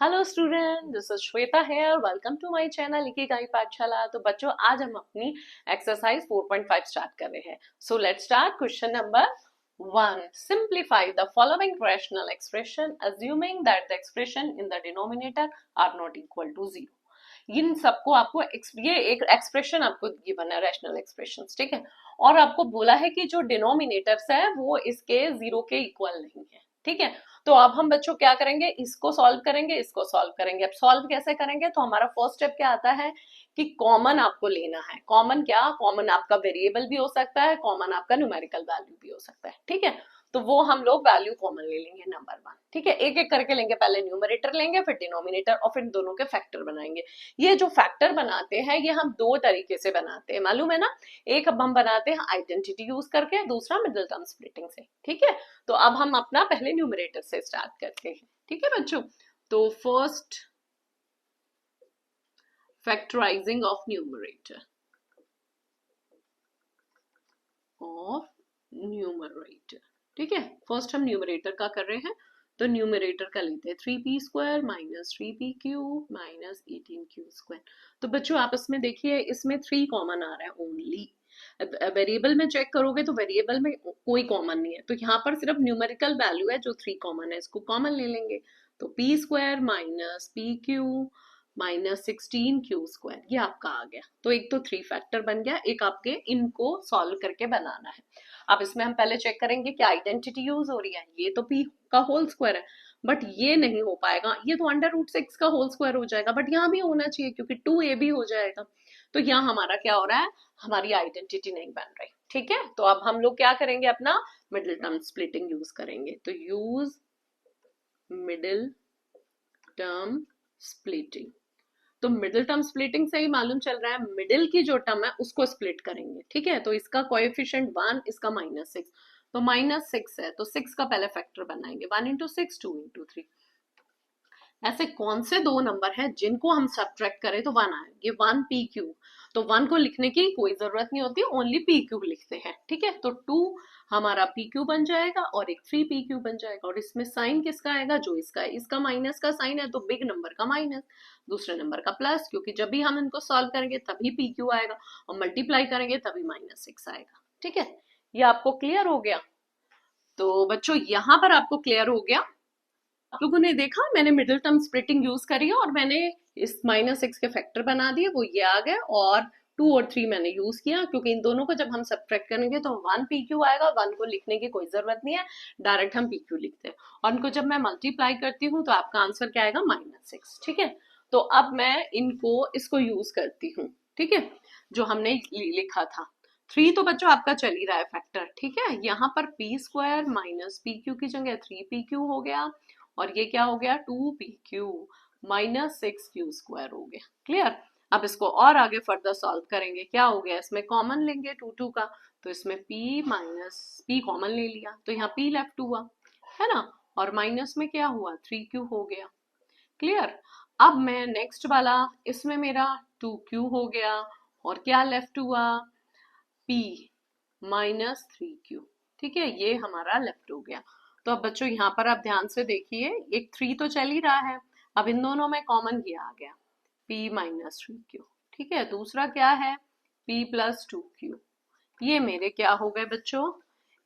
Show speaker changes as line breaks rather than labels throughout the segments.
Hello student, this is Shweta here. Welcome to my channel Ikigai Pathshala. तो बच्चों, आज हम अपनी एक्सरसाइज 4.5 स्टार्ट कर रहे हैं। So let's start. Question number 1, simplify the following rational expression assuming that the expression in the denominator are not equal to 0। इन सबको आपको ये एक एक्सप्रेशन आपको गिवन है, रैशनल एक्सप्रेशन, ठीक है। और आपको बोला है कि जो डिनोमिनेटर्स है वो इसके 0 के इक्वल नहीं है, ठीक है। तो अब हम बच्चों क्या करेंगे, इसको सॉल्व करेंगे, इसको सॉल्व करेंगे। अब सॉल्व कैसे करेंगे, तो हमारा फर्स्ट स्टेप क्या आता है कि कॉमन आपको लेना है। कॉमन क्या, कॉमन आपका वेरिएबल भी हो सकता है, कॉमन आपका न्यूमेरिकल वैल्यू भी हो सकता है, ठीक है। तो वो हम लोग वैल्यू कॉमन ले लेंगे नंबर 1, ठीक है। एक एक करके लेंगे, पहले न्यूमरेटर लेंगे, फिर डिनोमिनेटर, और फिर दोनों के फैक्टर बनाएंगे। ये जो फैक्टर बनाते हैं ये हम दो तरीके से बनाते हैं, मालूम है ना। एक अब हम बनाते हैं आइडेंटिटी यूज करके, दूसरा मिडिल टर्म स्प्लिटिंग से, ठीक है। तो अब हम अपना पहले न्यूमरेटर से स्टार्ट करते हैं, ठीक है बच्चों। तो फर्स्ट, फैक्टराइजिंग ऑफ न्यूमरेटर ठीक है। फर्स्ट हम न्यूमरेटर का कर रहे हैं, तो न्यूमरेटर का लेते हैं 3p² minus 3p³ minus 18q²। तो बच्चों आप इसमें देखिए, इसमें 3 कॉमन आ रहा है ओनली। वेरिएबल में चेक करोगे तो वेरिएबल में कोई कॉमन नहीं है, तो यहाँ पर सिर्फ न्यूमेरिकल वैल्यू है जो 3 कॉमन है, इसको कॉमन ले लेंगे। तो p² minus pq minus 16q², ये आपका आ गया। तो एक तो 3 फैक्टर बन गया, एक आपके इनको सॉल्व करके बनाना है। अब इसमें हम पहले चेक करेंगे कि आइडेंटिटी यूज हो रही है। ये तो p का होल स्क्वायर है, बट ये नहीं हो पाएगा, ये तो √6 का होल स्क्वायर हो जाएगा, बट यहाँ भी होना चाहिए क्योंकि 2ab हो जाएगा। तो यहाँ हमारा क्या हो रहा है, हमारी आइडेंटिटी नहीं बन रही, ठीक है। तो अब हम लोग क्या करेंगे, अपना मिडिल टर्म स्प्लिटिंग यूज करेंगे। तो यूज मिडिल टर्म स्प्लिटिंग। तो मिडिल टर्म स्प्लिटिंग से ही मालूम चल रहा है, मिडिल की जो टर्म है उसको स्प्लिट करेंगे, ठीक है। तो इसका कोएफिशिएंट 1, इसका -6, तो -6 है तो 6 का पहले फैक्टर बनाएंगे। 1 इंटू 6, 2 इंटू 3। ऐसे कौन से दो नंबर हैं जिनको हम सब्ट्रैक्ट करें तो 1 आए, ये 1p³ तो 1 को लिखने की कोई जरूरत नहीं होती, ओनली p³ लिखते हैं, ठीक है। तो 2 हमारा p³ बन जाएगा और एक 3p³ बन जाएगा। और इसमें साइन किसका आएगा, जो इसका है, इसका माइनस का साइन है तो बिग नंबर का माइनस, दूसरे नंबर का प्लस, क्योंकि जब भी हम इनको सॉल्व करेंगे तभी p³ आएगा, और मल्टीप्लाई करेंगे तभी -6 आएगा, ठीक है। ये आपको क्लियर हो गया। तो बच्चों यहाँ पर आपको क्लियर हो गया। आप लोगों ने देखा मैंने मिडिल टर्म स्प्लिटिंग यूज करी है, और मैंने इस -6 के फैक्टर बना दिए, वो ये आ गए। और 2 और 3 मैंने यूज किया, क्योंकि इन दोनों को जब हम सब्ट्रैक्ट करेंगे तो 1p³ आएगा। 1 को लिखने की कोई जरूरत नहीं है, डायरेक्ट हम p³ लिखते हैं। और इनको जब मैं मल्टीप्लाई करती हूँ तो आपका आंसर क्या आएगा, -6, ठीक है। तो अब मैं इनको इसको यूज करती हूँ, ठीक है, जो हमने लिखा था। 3 तो बच्चों आपका चल ही रहा है फैक्टर, ठीक है। यहाँ पर p² माइनस pq की जगह 3pq हो गया, और ये क्या हो गया, 2pq माइनस 6q² हो गया। क्लियर। अब इसको और आगे फर्दर सॉल्व करेंगे, क्या हो गया, इसमें कॉमन लेंगे 2 का, तो इसमें p माइनस p कॉमन ले लिया तो यहाँ p लेफ्ट हुआ, है ना। और माइनस में क्या हुआ, 3q हो गया। क्लियर। अब मैं नेक्स्ट वाला, इसमें मेरा 2q हो गया, और क्या लेफ्ट हुआ, p माइनस 3q, ठीक है, ये हमारा लेफ्ट हो गया। तो अब बच्चों यहाँ पर आप ध्यान से देखिए, एक 3 तो चल ही रहा है, अब इन दोनों में कॉमन ये आ गया, p माइनस 3q, ठीक है। दूसरा क्या है, p प्लस 2q। ये मेरे क्या हो गए बच्चों,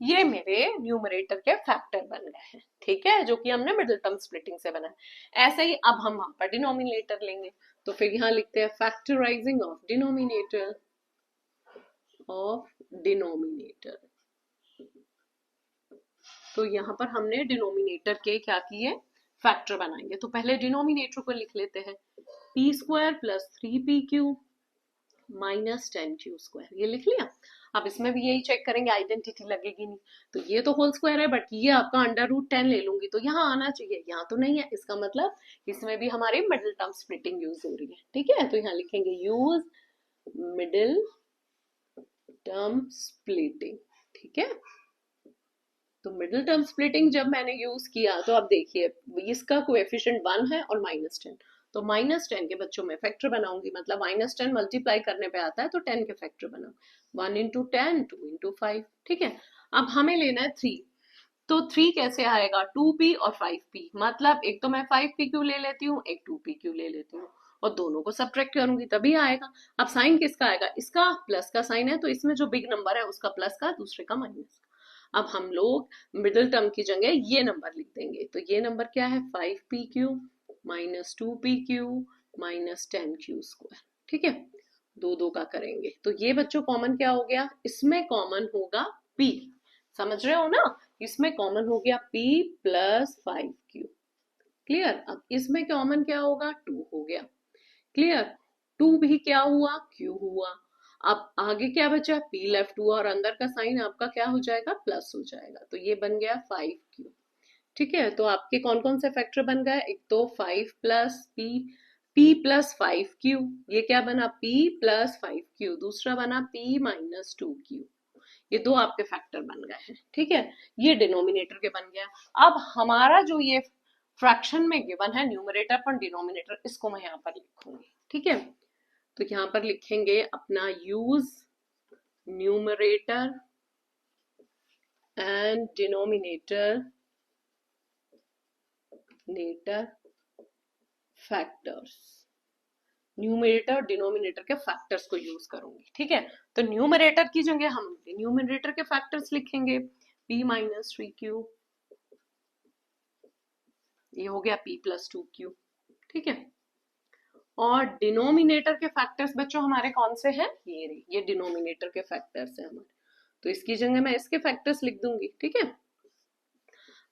ये मेरे न्यूमरेटर के फैक्टर बन गए हैं, ठीक है, जो कि हमने मिडिल टर्म स्प्लिटिंग से बनाया। ऐसे ही अब हम वहां पर डिनोमिनेटर लेंगे, तो फिर यहाँ लिखते हैं factorising of denominator of denominator. तो यहाँ पर हमने डिनोमिनेटर के क्या किए, फैक्टर बनाएंगे। तो पहले डिनोमिनेटर को लिख लेते हैं, p² plus 3pq minus 10q², ये लिख लिया। अब इसमें भी यही चेक करेंगे, आइडेंटिटी लगेगी नहीं, तो ये तो होल स्क्वायर है, बट ये आपका √10 ले लूंगी तो यहाँ आना चाहिए, यहाँ तो नहीं है, इसका मतलब इसमें भी हमारी मिडिल टर्म स्प्लिटिंग यूज हो रही है, ठीक है। तो यहाँ लिखेंगे यूज मिडिल टर्म स्प्लिटिंग, ठीक है। तो मिडिल टर्म स्प्लिटिंग जब मैंने यूज किया तो अब देखिए, इसका कोएफिशिएंट 1 है और -10, तो -10 के बच्चों में फैक्टर बनाऊंगी, मतलब -10 मल्टीप्लाई करने पे आता है तो 10 के फैक्टर बनाऊंगी। 1 इंटू 10, 2 इंटू 5, ठीक है। अब हमें लेना है 3, तो 3 कैसे आएगा, 2p और 5p, मतलब एक तो मैं 5pq ले लेती हूँ, एक 2pq ले लेती हूँ, और दोनों को सब्ट्रैक्ट करूंगी तभी आएगा। अब साइन किसका आएगा, इसका प्लस का साइन है, तो इसमें जो बिग नंबर है उसका प्लस का, दूसरे का माइनस का। अब हम लोग मिडिल टर्म की जगह ये नंबर लिख देंगे, तो ये नंबर क्या है, 5pq minus 2pq minus 10q²। ठीक है, दो दो का करेंगे, तो ये बच्चों कॉमन क्या हो गया, इसमें कॉमन होगा p, समझ रहे हो ना, इसमें कॉमन हो गया p प्लस 5q। क्लियर, अब इसमें कॉमन क्या होगा, 2 हो गया। क्लियर, 2 भी क्या हुआ, q हुआ। अब आगे क्या बचा, p लेफ्ट हुआ, और अंदर का साइन आपका क्या हो जाएगा, प्लस हो जाएगा, तो ये बन गया 5q। ठीक है, तो आपके कौन कौन से फैक्टर बन गए, एक तो 5 प्लस p प्लस 5q, ये क्या बना, p प्लस 5q, दूसरा बना p माइनस 2q, ये दो आपके फैक्टर बन गए हैं। ठीक है, ये डिनोमिनेटर के बन गया। अब हमारा जो ये फ्रैक्शन में गिवन है न्यूमरेटर पर डिनोमिनेटर, इसको मैं यहाँ पर लिखूंगी। ठीक है, तो यहाँ पर लिखेंगे अपना use numerator and denominator factors, numerator और डिनोमिनेटर के फैक्टर्स को यूज करूंगी। ठीक है, तो न्यूमरेटर की जगह हम न्यूमरेटर के फैक्टर्स लिखेंगे, p माइनस 3q, ये हो गया p प्लस 2q। ठीक है, और डिनोमिनेटर के फैक्टर्स बच्चों हमारे कौन से हैं, ये डिनोमिनेटर के फैक्टर्स हैं हमारे, तो इसकी जगह मैं इसके फैक्टर्स लिख दूंगी। ठीक है,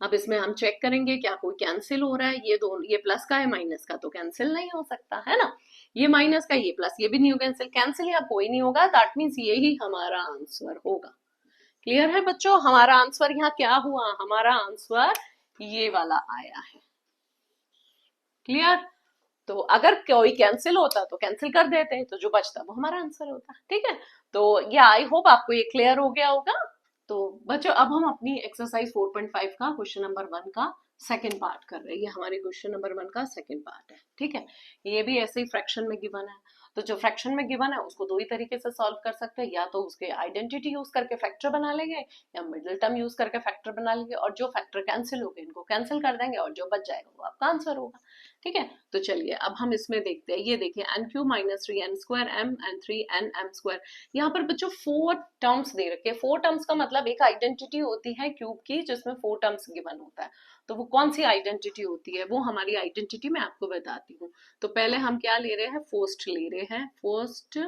अब इसमें हम चेक करेंगे क्या कोई कैंसिल हो रहा है, ये दोनों, ये प्लस का है माइनस का, तो कैंसिल नहीं हो सकता है ना, ये माइनस का ये प्लस, ये भी नहीं हो कैंसिल, कैंसिल यहाँ कोई नहीं होगा, दैट मीन्स ये ही हमारा आंसर होगा। क्लियर है बच्चों, हमारा आंसर यहाँ क्या हुआ, हमारा आंसर ये वाला आया है। क्लियर, तो अगर कोई कैंसिल होता तो कैंसिल कर देते हैं, तो जो बचता वो हमारा आंसर होता। ठीक है, तो ये आई होप आपको ये क्लियर हो गया होगा। तो बच्चों अब हम अपनी एक्सरसाइज 4.5 का क्वेश्चन नंबर 1 का सेकंड पार्ट कर रहे हैं, ये हमारे क्वेश्चन नंबर 1 का सेकंड पार्ट है। ठीक है, ये भी ऐसे ही फ्रैक्शन में गिवन है, तो जो फ्रैक्शन में गिवन है उसको दो ही तरीके से सॉल्व कर सकते हैं, या तो उसके आइडेंटिटी यूज करके फैक्टर बना लेंगे, या मिडिल टर्म यूज करके फैक्टर बना लेंगे, और जो फैक्टर कैंसिल हो गए इनको कैंसिल कर देंगे, और जो बच जाएगा वो आपका आंसर होगा। ठीक है, तो चलिए अब हम इसमें देखते हैं, ये देखिए n cube minus 3n² m and 3nm², यहाँ पर बच्चों 4 टर्म्स दे रखे हैं। 4 टर्म्स का मतलब एक आइडेंटिटी होती है क्यूब की जिसमें 4 टर्म्स गिवन होता है, तो वो कौन सी आइडेंटिटी होती है, वो हमारी आइडेंटिटी मैं आपको बताती हूँ। तो पहले हम क्या ले रहे हैं, फर्स्ट ले रहे हैं, फर्स्ट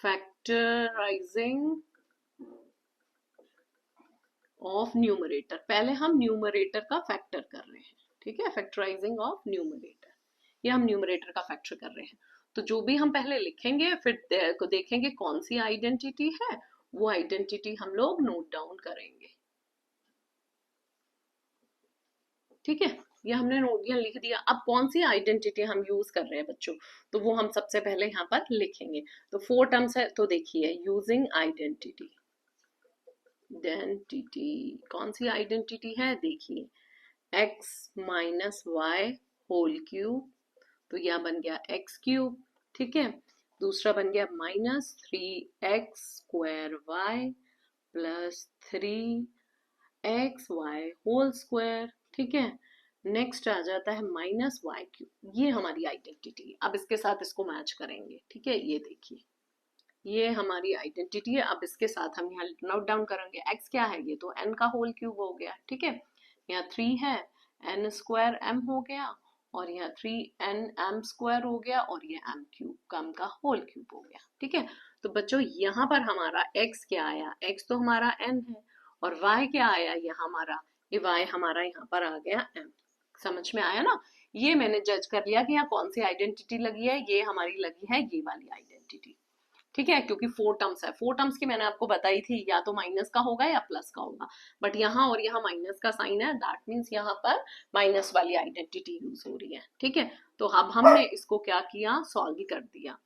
फैक्टराइजिंग ऑफ न्यूमरेटर, पहले हम न्यूमरेटर का फैक्टर कर रहे हैं। ठीक है, फैक्टराइजिंग ऑफ न्यूमरेटर, ये हम न्यूमरेटर का फैक्टर कर रहे हैं, तो जो भी हम पहले लिखेंगे फिर को देखेंगे कौन सी आइडेंटिटी है, वो आइडेंटिटी हम लोग नोट डाउन करेंगे। ठीक है, ये हमने नोट दिया, लिख दिया। अब कौन सी आइडेंटिटी हम यूज कर रहे हैं बच्चों, तो वो हम सबसे पहले यहाँ पर लिखेंगे। तो 4 टर्म्स है, तो देखिए यूजिंग आइडेंटिटी, आइडेंटिटी कौन सी आइडेंटिटी है, देखिए x minus y whole cube, तो यह बन गया x क्यूब। ठीक है, दूसरा बन गया minus 3x² y plus 3xy whole square. ठीक है, नेक्स्ट आ जाता है माइनस वाई क्यूब, ये हमारी आइडेंटिटी है। अब इसके साथ इसको मैच करेंगे। ठीक है, ये देखिए ये हमारी आइडेंटिटी है। अब इसके साथ हम यहाँ नोट डाउन करेंगे, x क्या है, ये तो n का होल क्यूब हो गया। ठीक है, यहाँ 3 है, n² m हो गया, और यहाँ 3nm² हो गया, और ये m क्यूब का होल क्यूब हो गया। ठीक है, तो बच्चों यहाँ पर हमारा x क्या आया, x तो हमारा n है, और y क्या आया, ये हमारा, ये y हमारा यहाँ पर आ गया m। समझ में आया ना, ये मैंने जज कर लिया कि यहाँ कौन सी आइडेंटिटी लगी है, ये हमारी लगी है ये वाली आइडेंटिटी। ठीक है, क्योंकि 4 टर्म्स है, 4 टर्म्स की मैंने आपको बताई थी, या तो माइनस का होगा या प्लस का होगा, बट यहाँ और यहाँ माइनस का साइन है, दैट मीन्स यहाँ पर माइनस वाली आइडेंटिटी यूज हो रही है। ठीक है, तो अब हमने इसको क्या किया, सॉल्व कर दिया,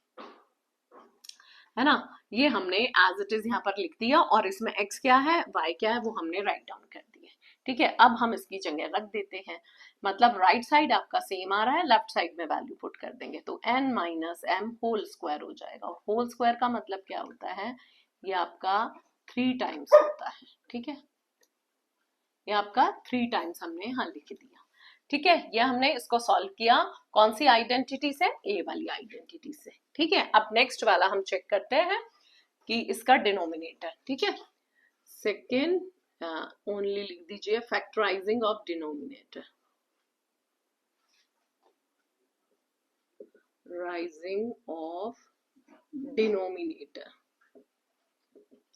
है ना, ये हमने एज इट इज यहाँ पर लिख दिया, और इसमें x क्या है, y क्या है, वो हमने राइट डाउन कर दिया। ठीक है, अब हम इसकी जगह रख देते हैं, मतलब राइट साइड आपका सेम आ रहा है, लेफ्ट साइड में वैल्यू पुट कर देंगे, तो n minus m whole square हो जाएगा, और होल स्क्वायर का मतलब क्या होता है, ये आपका 3 टाइम्स होता है। ठीक है, ये आपका 3 टाइम्स हमने यहाँ लिख दिया। ठीक है, ये हमने इसको सॉल्व किया कौन सी आइडेंटिटी से, ए वाली आइडेंटिटी से। ठीक है, अब नेक्स्ट वाला हम चेक करते हैं कि इसका डिनोमिनेटर। ठीक है, सेकेंड ओनली लिख दीजिए factorising of denominator, rising of denominator.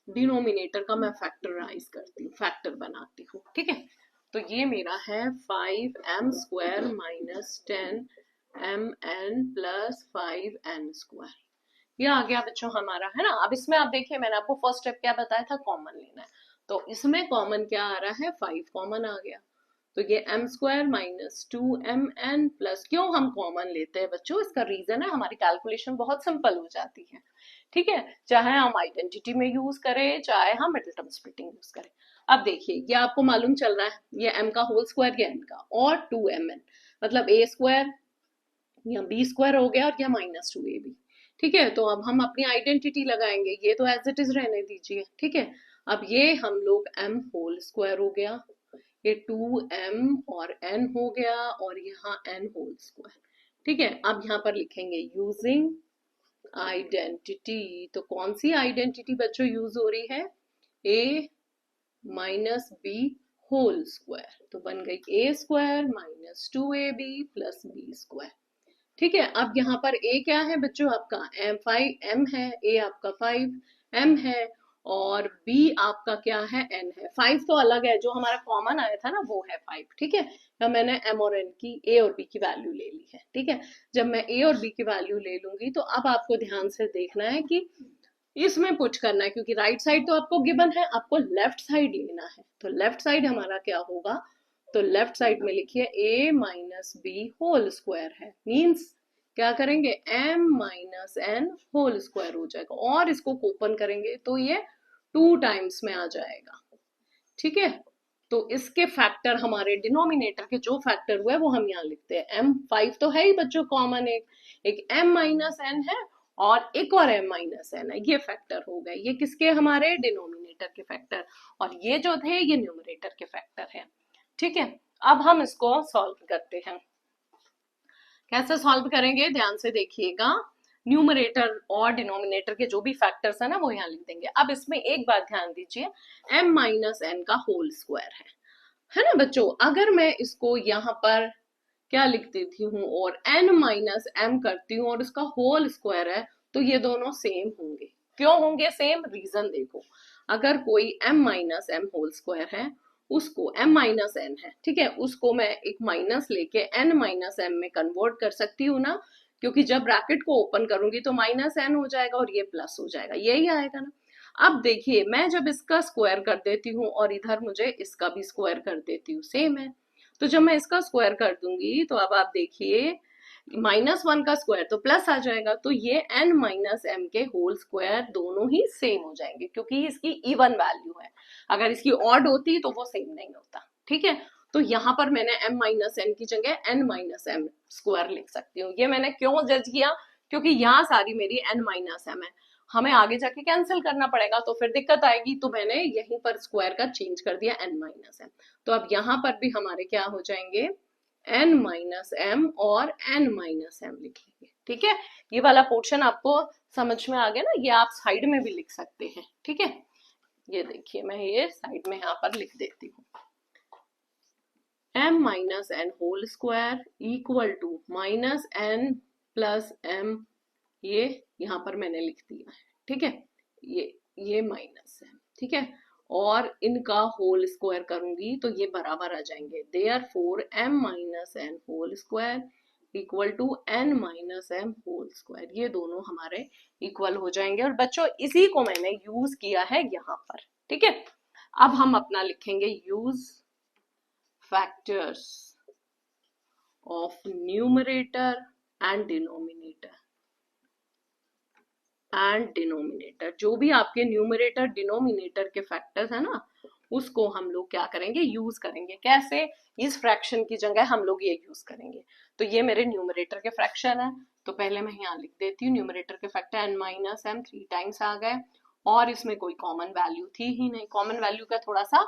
Denominator का मैं फैक्टराइज करती हूँ, फैक्टर बनाती हूँ। ठीक है, तो ये मेरा है 5m² minus 10mn plus 5n²। ये आ गया बच्चों हमारा, है ना। अब इसमें आप देखिए, मैंने आपको फर्स्ट स्टेप क्या बताया था, कॉमन लेना है। तो इसमें कॉमन क्या आ रहा है, 5 कॉमन आ गया। तो ये m² माइनस 2mn प्लस, क्यों हम कॉमन लेते हैं बच्चों, इसका रीजन है हमारी कैलकुलेशन बहुत सिंपल हो जाती है। ठीक है, चाहे हम आइडेंटिटी में यूज करें, चाहे हम मिडिल टर्म स्प्लिटिंग यूज करें। अब देखिए, ये आपको मालूम चल रहा है, ये m का होल स्क्वायर, ये n का, और 2mn मतलब a² या b² हो गया, और या माइनस 2ab। ठीक है, तो अब हम अपनी आइडेंटिटी लगाएंगे, ये तो एज इट इज रहने दीजिए। ठीक है, अब ये हम लोग m होल स्क्वायर हो गया, ये 2m और n हो गया, और यहाँ n होल स्क्वायर। ठीक है, अब यहाँ पर लिखेंगे यूजिंग आइडेंटिटी। तो कौन सी आइडेंटिटी बच्चों यूज हो रही है, a minus b whole square. तो बन गई a² minus 2ab plus b²। ठीक है, अब यहाँ पर a क्या है बच्चों, आपका m है, a आपका 5m है, और b आपका क्या है, n है। 5 तो अलग है, जो हमारा कॉमन आया था ना वो है 5। ठीक है, तो मैंने m और n की, a और b की वैल्यू ले ली है। ठीक है, जब मैं a और b की वैल्यू ले लूंगी, तो अब आपको ध्यान से देखना है कि इसमें पुट करना है, क्योंकि राइट साइड तो आपको गिवन है, आपको लेफ्ट साइड लेना है। तो लेफ्ट साइड हमारा क्या होगा, तो लेफ्ट साइड में लिखिए a minus b whole square है, मीन्स क्या करेंगे, m minus n whole square हो जाएगा, और इसको ओपन करेंगे तो ये 2 टाइम्स में आ जाएगा। ठीक है, तो इसके फैक्टर हमारे डिनोमिनेटर के जो फैक्टर हुए वो हम यहाँ लिखते हैं। m5 तो है ही बच्चों कॉमन, एक m माइनस n है, और एक और m माइनस n है, ये फैक्टर हो गए। ये किसके, हमारे डिनोमिनेटर के फैक्टर, और ये जो थे ये न्यूमरेटर के फैक्टर है। ठीक है, अब हम इसको सॉल्व करते हैं। कैसे सॉल्व करेंगे, ध्यान से देखिएगा। न्यूमरेटर और डिनोमिनेटर के जो भी फैक्टर्स है ना, वो यहाँ लिख देंगे। अब इसमें एक बात ध्यान दीजिए, m माइनस n का होल स्क्वायर है ना बच्चों। अगर मैं इसको यहाँ पर क्या लिख देती हूँ और n माइनस m करती हूँ और इसका होल स्क्वायर है, तो ये दोनों सेम होंगे। क्यों होंगे सेम, रीजन देखो। अगर कोई m minus m whole square है, उसको m माइनस n है, ठीक है, उसको मैं एक माइनस लेके n माइनस m में कन्वर्ट कर सकती हूँ ना, क्योंकि जब ब्रैकेट को ओपन करूंगी तो माइनस n हो जाएगा और ये प्लस हो जाएगा, यही आएगा ना। अब देखिए, मैं जब इसका स्क्वायर कर देती हूँ और इधर मुझे इसका भी स्क्वायर कर देती हूँ, सेम है। तो जब मैं इसका स्क्वायर कर दूंगी, तो अब आप देखिए, -1 का स्क्वायर तो प्लस आ जाएगा, तो ये n माइनस m के होल स्क्वायर दोनों ही सेम हो जाएंगे, क्योंकि इसकी इवन वैल्यू है। अगर इसकी ऑड होती तो वो सेम नहीं होता। ठीक है, तो यहाँ पर मैंने m माइनस n की जगह n माइनस m स्क्वायर लिख सकती हूँ। ये मैंने क्यों जज किया, क्योंकि यहाँ सारी मेरी n माइनस m है, हमें आगे जाके कैंसिल करना पड़ेगा, तो फिर दिक्कत आएगी। तो मैंने यहीं पर स्क्वायर का चेंज कर दिया n माइनस m। तो अब यहाँ पर भी हमारे क्या हो जाएंगे, n माइनस m और n माइनस m लिखेंगे। ठीक है, ये वाला पोर्शन आपको समझ में आ गया ना, ये आप साइड में भी लिख सकते हैं। ठीक है, ये देखिए, मैं ये साइड में यहाँ पर लिख देती हूँ, m minus n whole square equal to minus n plus m, ये यहाँ पर मैंने लिख दिया है। ठीक है, ये माइनस है। ठीक है, और इनका होल स्क्वायर करूंगी तो ये बराबर आ जाएंगे, therefore m minus n whole square equal to n minus m whole square, ये दोनों हमारे इक्वल हो जाएंगे। और बच्चों इसी को मैंने यूज किया है यहाँ पर। ठीक है, अब हम अपना लिखेंगे use factors of numerator and denominator. And denominator, जो भी आपके न्यूमरेटर डिनोमिनेटर के फैक्टर्स है ना, उसको हम लोग क्या करेंगे, यूज करेंगे। कैसे, इस फ्रैक्शन की जगह हम लोग ये यूज करेंगे। तो ये मेरे न्यूमरेटर के फ्रैक्शन है, तो पहले मैं यहाँ लिख देती हूँ, न्यूमरेटर के factor n minus m 3 times आ गए, और इसमें कोई कॉमन वैल्यू थी ही नहीं। कॉमन वैल्यू का थोड़ा सा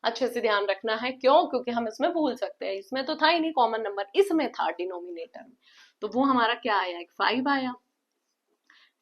अच्छे से ध्यान रखना है, क्यों? क्योंकि हम इसमें भूल सकते हैं, इसमें तो था ही नहीं कॉमन नंबर, इसमें था डिनोमिनेटर में। तो वो हमारा क्या आया, एक 5 आया,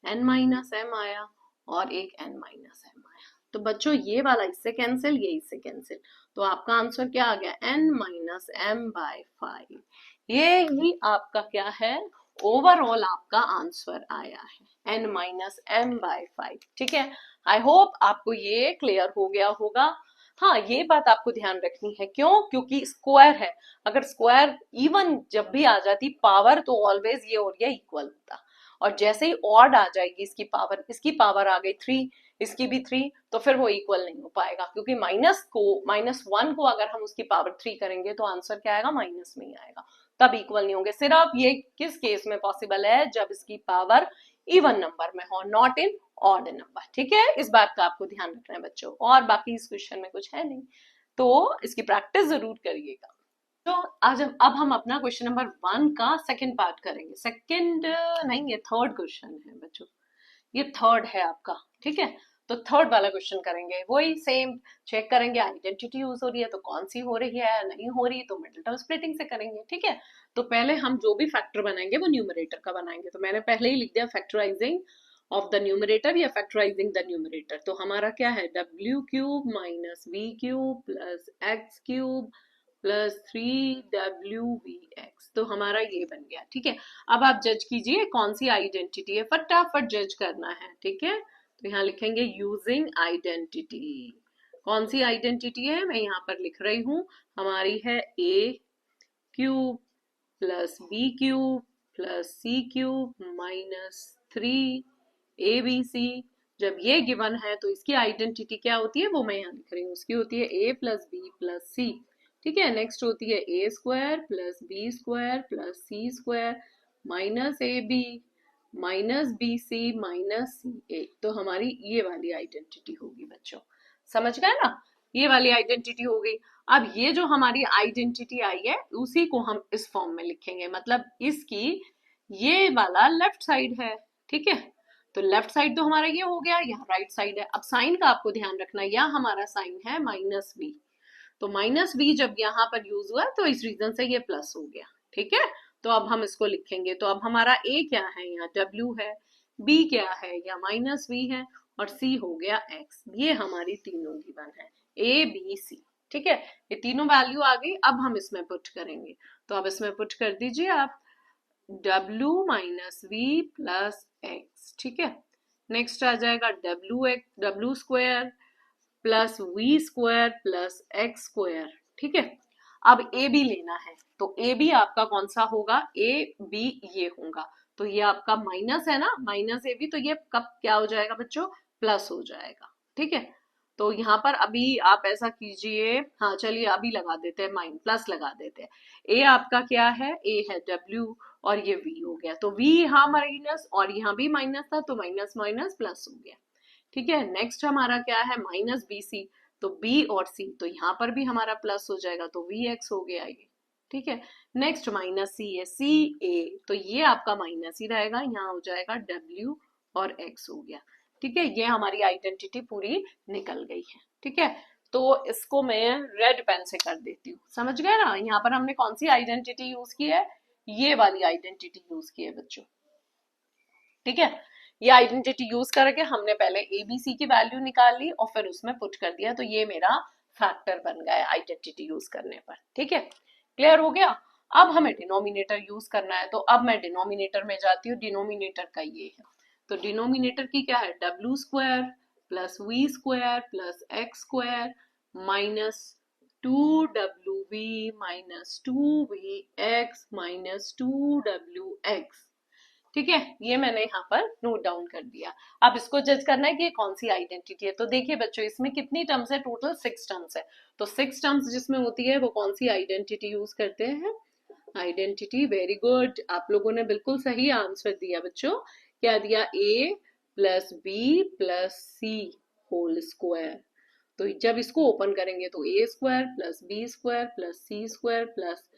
n माइनस एम आया, और एक n माइनस एम आया। तो बच्चों ये वाला इससे कैंसिल, ये इससे कैंसिल, तो आपका आंसर क्या आ गया, n माइनस एम बाय 5। ये ही आपका क्या है, ओवरऑल आपका आंसर आया है n माइनस एम बाय 5। ठीक है, आई होप आपको ये क्लियर हो गया होगा। हाँ, ये बात आपको ध्यान रखनी है, क्यों? क्योंकि स्क्वायर है, अगर स्क्वायर इवन जब भी आ जाती पावर तो ऑलवेज ये और ये इक्वल होता, और जैसे ही ऑड आ जाएगी इसकी पावर आ गई 3, इसकी भी 3, तो फिर वो इक्वल नहीं हो पाएगा, क्योंकि -1 को अगर हम उसकी पावर 3 करेंगे तो आंसर क्या आएगा, माइनस में ही आएगा, तब इक्वल नहीं होंगे। सिर्फ ये किस केस में पॉसिबल है, जब इसकी पावर इवन नंबर में हो, नॉट इन ऑड नंबर। ठीक है, इस बात का आपको ध्यान रखना है बच्चों, और बाकी इस क्वेश्चन में कुछ है नहीं, तो इसकी प्रैक्टिस जरूर करिएगा। तो आज अब हम अपना क्वेश्चन नंबर 1 का सेकंड पार्ट करेंगे। सेकंड नहीं, ये थर्ड क्वेश्चन है बच्चों, ये थर्ड है आपका। ठीक है, तो थर्ड वाला क्वेश्चन करेंगे, वही सेम चेक करेंगे, आइडेंटिटी यूज हो रही है तो कौन सी हो रही है, नहीं हो रही तो मिडिल टर्म स्प्लिटिंग से करेंगे। ठीक है, तो पहले हम जो भी फैक्टर बनाएंगे वो न्यूमरेटर का बनाएंगे, तो मैंने पहले ही लिख दिया फैक्टराइजिंग ऑफ द न्यूमरेटर या फैक्टराइजिंग द न्यूमरेटर। तो हमारा क्या है, w cube minus v cube plus x cube plus 3wvx, तो हमारा ये बन गया। ठीक है, अब आप जज कीजिए कौन सी आइडेंटिटी है, फटाफट जज करना है। ठीक है, तो यहाँ लिखेंगे यूजिंग आइडेंटिटी। कौन सी आइडेंटिटी है, मैं यहाँ पर लिख रही हूँ, हमारी है a cube plus b cube plus c cube minus 3abc। जब ये गिवन है तो इसकी आइडेंटिटी क्या होती है, वो मैं यहाँ लिख रही हूँ, उसकी होती है a plus B plus C. ठीक है, नेक्स्ट होती है A square plus B square plus C square minus A B minus B C minus C A. तो हमारी ये वाली आइडेंटिटी होगी बच्चों, समझ गए ना, ये वाली आइडेंटिटी हो गई। अब ये जो हमारी आइडेंटिटी आई है उसी को हम इस फॉर्म में लिखेंगे, मतलब इसकी ये वाला लेफ्ट साइड है। ठीक है, तो लेफ्ट साइड तो हमारा ये हो गया, यहाँ राइट साइड है। अब साइन का आपको ध्यान रखना, यह हमारा साइन है माइनस बी, तो माइनस बी जब यहाँ पर यूज हुआ तो इस रीजन से ये प्लस हो गया। ठीक है, तो अब हम इसको लिखेंगे, तो अब हमारा ए क्या है, यहाँ डब्ल्यू है, बी क्या है, या माइनस बी है, और सी हो गया एक्स। ये हमारी तीनों गिवन है, ए बी सी। ठीक है, ये तीनों वैल्यू आ गई, अब हम इसमें पुट करेंगे, तो अब इसमें पुट कर दीजिए आप w minus v plus x. ठीक है, नेक्स्ट आ जाएगा w square plus v square plus x square. ठीक है, अब ए बी लेना है, तो ए बी आपका कौन सा होगा, ए बी ये होगा, तो ये आपका माइनस है ना, माइनस ए बी, तो ये कब क्या हो जाएगा बच्चों, प्लस हो जाएगा। ठीक है, तो यहाँ पर अभी आप ऐसा कीजिए, हाँ चलिए अभी लगा देते हैं, माइन प्लस लगा देते हैं। ए आपका क्या है, ए है डब्ल्यू, और ये वी हो गया, तो वी यहाँ माइनस और यहाँ भी माइनस था, तो माइनस माइनस प्लस हो गया। ठीक है, नेक्स्ट हमारा क्या है, माइनस बी सी, तो बी और सी, तो यहाँ पर भी हमारा प्लस हो जाएगा, तो वी एक्स हो गया ये। ठीक है, नेक्स्ट माइनस सी है, सी ए, तो ये आपका माइनस ही रहेगा, यहाँ हो जाएगा डब्ल्यू और एक्स हो गया। ठीक है, ये हमारी आइडेंटिटी पूरी निकल गई है। ठीक है, तो इसको मैं रेड पेन से कर देती हूँ, समझ गए ना, यहाँ पर हमने कौन सी आइडेंटिटी यूज की है, ये वाली आइडेंटिटी यूज की है बच्चों। ठीक है, ये आइडेंटिटी यूज करके हमने पहले एबीसी की वैल्यू निकाल ली और फिर उसमें पुट कर दिया, तो ये मेरा फैक्टर बन गया आइडेंटिटी यूज करने पर। ठीक है, क्लियर हो गया। अब हमें डिनोमिनेटर यूज करना है, तो अब मैं डिनोमिनेटर में जाती हूँ, डिनोमिनेटर का ये है, तो डिनोमिनेटर की क्या है, डब्ल्यू square plus v square plus x square minus 2w minus 2vx minus 2wx। ठीक है, ये मैंने यहाँ पर नोट डाउन कर दिया। अब इसको जज करना है कि ये कौन सी आइडेंटिटी है, तो देखिए बच्चों इसमें कितनी टर्म्स है, टोटल 6 टर्म्स है, तो 6 टर्म्स जिसमें होती है वो कौन सी आइडेंटिटी यूज करते हैं, आइडेंटिटी। वेरी गुड, आप लोगों ने बिल्कुल सही आंसर दिया बच्चों। क्या दिया, A plus B plus C whole square, तो जब इसको ओपन करेंगे तो A square plus B square plus C square plus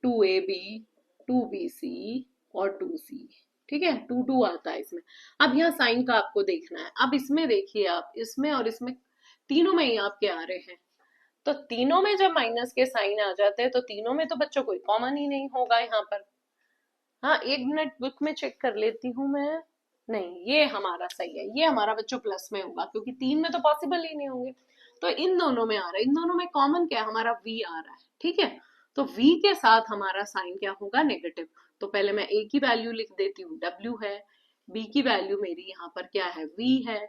2ab 2bc और 2c। ठीक है, 2 आता है इसमें। अब यहाँ साइन का आपको देखना है, अब इसमें देखिए आप, इसमें और इसमें तीनों में ही आपके आ रहे हैं, तो तीनों में जब माइनस के साइन आ जाते हैं तो तीनों में तो बच्चों कोई कॉमन ही नहीं होगा यहाँ पर। हाँ, एक मिनट बुक में चेक कर लेती हूँ मैं। नहीं, ये हमारा सही है, ये हमारा बच्चों प्लस में होगा क्योंकि तीन में तो पॉसिबल ही नहीं होंगे। तो इन दोनों में आ रहा है, इन दोनों में कॉमन क्या है, हमारा v आ रहा है। ठीक है, तो v के साथ हमारा साइन क्या होगा, नेगेटिव। तो पहले मैं a की वैल्यू लिख देती हूँ, w है, b की वैल्यू मेरी यहाँ पर क्या है, v है,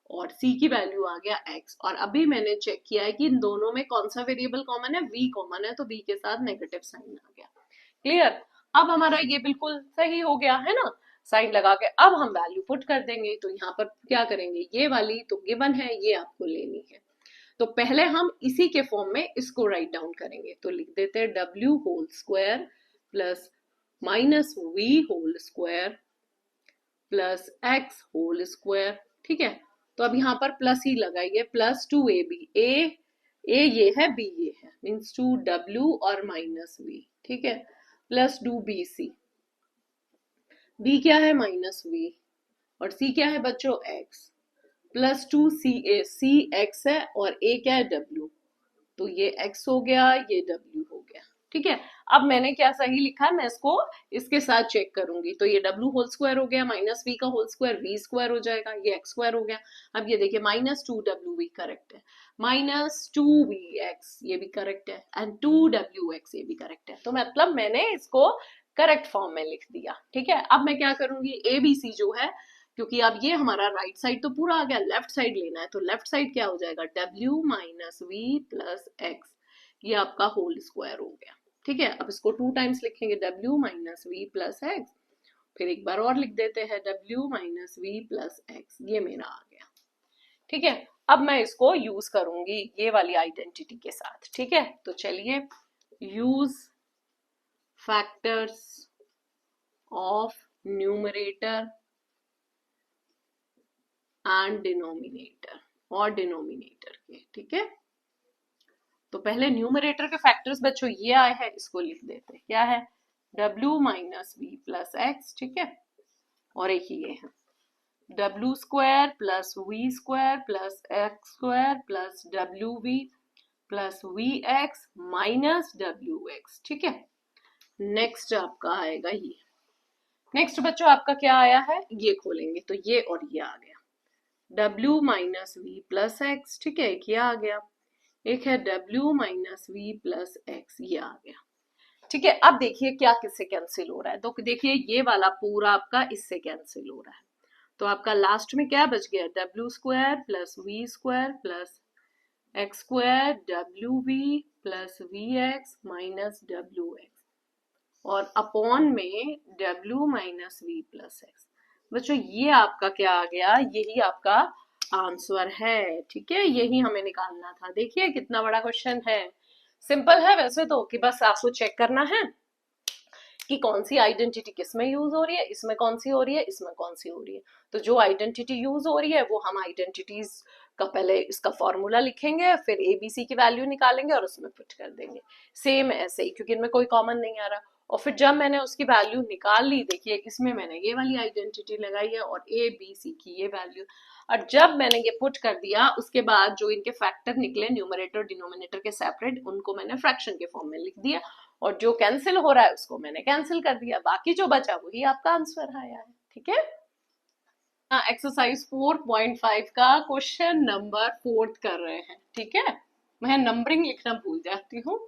और c की वैल्यू आ गया x। और अभी मैंने चेक किया है कि इन दोनों में कौन सा वेरिएबल कॉमन है, v कॉमन है, तो v के साथ नेगेटिव साइन आ गया। क्लियर। अब हमारा ये बिल्कुल सही हो गया है ना, साइन लगा के अब हम वैल्यू पुट कर देंगे। तो यहाँ पर क्या करेंगे, ये वाली तो गिवन है, ये आपको लेनी है। तो पहले हम इसी के फॉर्म में इसको राइट डाउन करेंगे। तो लिख देते हैं w whole square plus minus v whole square plus x whole square. ठीक है, तो अब यहाँ पर प्लस ही लगाइए, प्लस 2ab, a ये है, b ये है, मीन्स 2w और माइनस v। ठीक है, प्लस 2bc, b क्या है, माइनस v, और c क्या है बच्चों, x, plus 2ca, c x है और a क्या है, w। तो ये x हो गया, ये w हो गया। ठीक है, अब मैंने क्या सही लिखा है, मैं इसको इसके साथ चेक करूंगी। तो ये w होल स्क्वायर हो गया, माइनस v का होल स्क्वायर v स्क्वायर हो जाएगा, ये x स्क्वायर हो गया। अब ये देखिए माइनस 2w करेक्ट है, माइनस 2vx ये भी करेक्ट है, एंड 2wx ये भी करेक्ट है। तो मतलब मैंने इसको करेक्ट फॉर्म में लिख दिया। ठीक है, अब मैं क्या करूंगी, abc जो है, क्योंकि अब ये हमारा राइट साइड तो पूरा आ गया, लेफ्ट साइड लेना है, तो लेफ्ट साइड क्या हो जाएगा, w minus v plus x, ये आपका होल स्क्वायर हो गया। ठीक है, अब इसको 2 टाइम्स लिखेंगे, w minus v plus x, फिर एक बार और लिख देते हैं w minus v plus x, ये मेरा आ गया। ठीक है, अब मैं इसको यूज करूंगी ये वाली आइडेंटिटी के साथ। ठीक है, तो चलिए, use factors of numerator and denominator, और डिनोमिनेटर के। ठीक है, तो पहले न्यूमरेटर के फैक्टर्स बच्चों ये आए हैं, इसको लिख देते हैं, क्या है, w minus v plus x. ठीक है, और एक ये है w square plus v square plus x square plus W we plus we x minus W x. ठीक है, नेक्स्ट आपका आएगा ये, नेक्स्ट बच्चों आपका क्या आया है, ये खोलेंगे तो ये और ये आ गया, w minus v plus x. ठीक है, एक ये आ गया, एक है w minus v plus x, ये आ गया। ठीक है, अब देखिए क्या किससे कैंसिल हो रहा है, तो देखिए ये वाला पूरा आपका इससे कैंसिल हो रहा है। तो आपका लास्ट में क्या बच गया, w square plus v square plus x square W we plus we x minus W x, और अपॉन में w minus v plus x. बच्चों ये आपका क्या आ गया, यही आपका आंसर है। ठीक है, यही हमें निकालना था। देखिए कितना बड़ा क्वेश्चन है, सिंपल है वैसे तो, कि बस आपको चेक करना है कि कौन सी आइडेंटिटी किस में यूज हो रही है, इसमें कौन सी हो रही है, इसमें कौन सी हो रही है। तो जो आइडेंटिटी यूज हो रही है वो हम आइडेंटिटीज का पहले इसका फॉर्मूला लिखेंगे, फिर एबीसी की वैल्यू निकालेंगे और उसमें पुट कर देंगे, सेम ऐसे ही, क्योंकि इनमें कोई कॉमन नहीं आ रहा। और फिर जब मैंने उसकी वैल्यू निकाल ली, देखिए इसमें मैंने ये वाली आइडेंटिटी लगाई है और ए बी सी की ये वैल्यू, और जब मैंने ये पुट कर दिया उसके बाद जो इनके फैक्टर निकले न्यूमरेटर डिनोमिनेटर के सेपरेट, उनको मैंने फ्रैक्शन के फॉर्म में लिख दिया, और जो कैंसिल हो रहा है उसको मैंने कैंसिल कर दिया, बाकी जो बचा वही आपका आंसर आया है। ठीक है, एक्सरसाइज 4.5 का क्वेश्चन नंबर 4 कर रहे हैं। ठीक है, मैं नंबरिंग लिखना भूल जाती हूँ,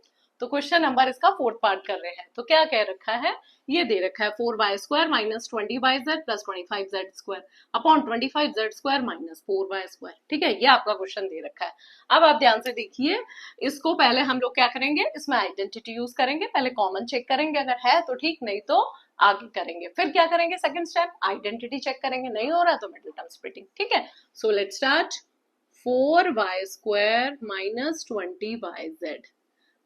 तो क्वेश्चन नंबर इसका 4th पार्ट कर रहे हैं। तो क्या कह रखा है, ये दे रखा है 4y square minus 20y plus 25z square upon 25z square minus 4y square. ठीक है, ये आपका क्वेश्चन दे रखा है। अब आप ध्यान से देखिए, इसको पहले हम लोग क्या करेंगे, इसमें आइडेंटिटी यूज करेंगे, पहले कॉमन चेक करेंगे, अगर है तो ठीक, नहीं तो आगे करेंगे। फिर क्या करेंगे, सेकंड स्टेप आइडेंटिटी चेक करेंगे, नहीं हो रहा तो मिडिल टर्म स्प्लिटिंग। ठीक है, सो let's start. 4y square minus 20yz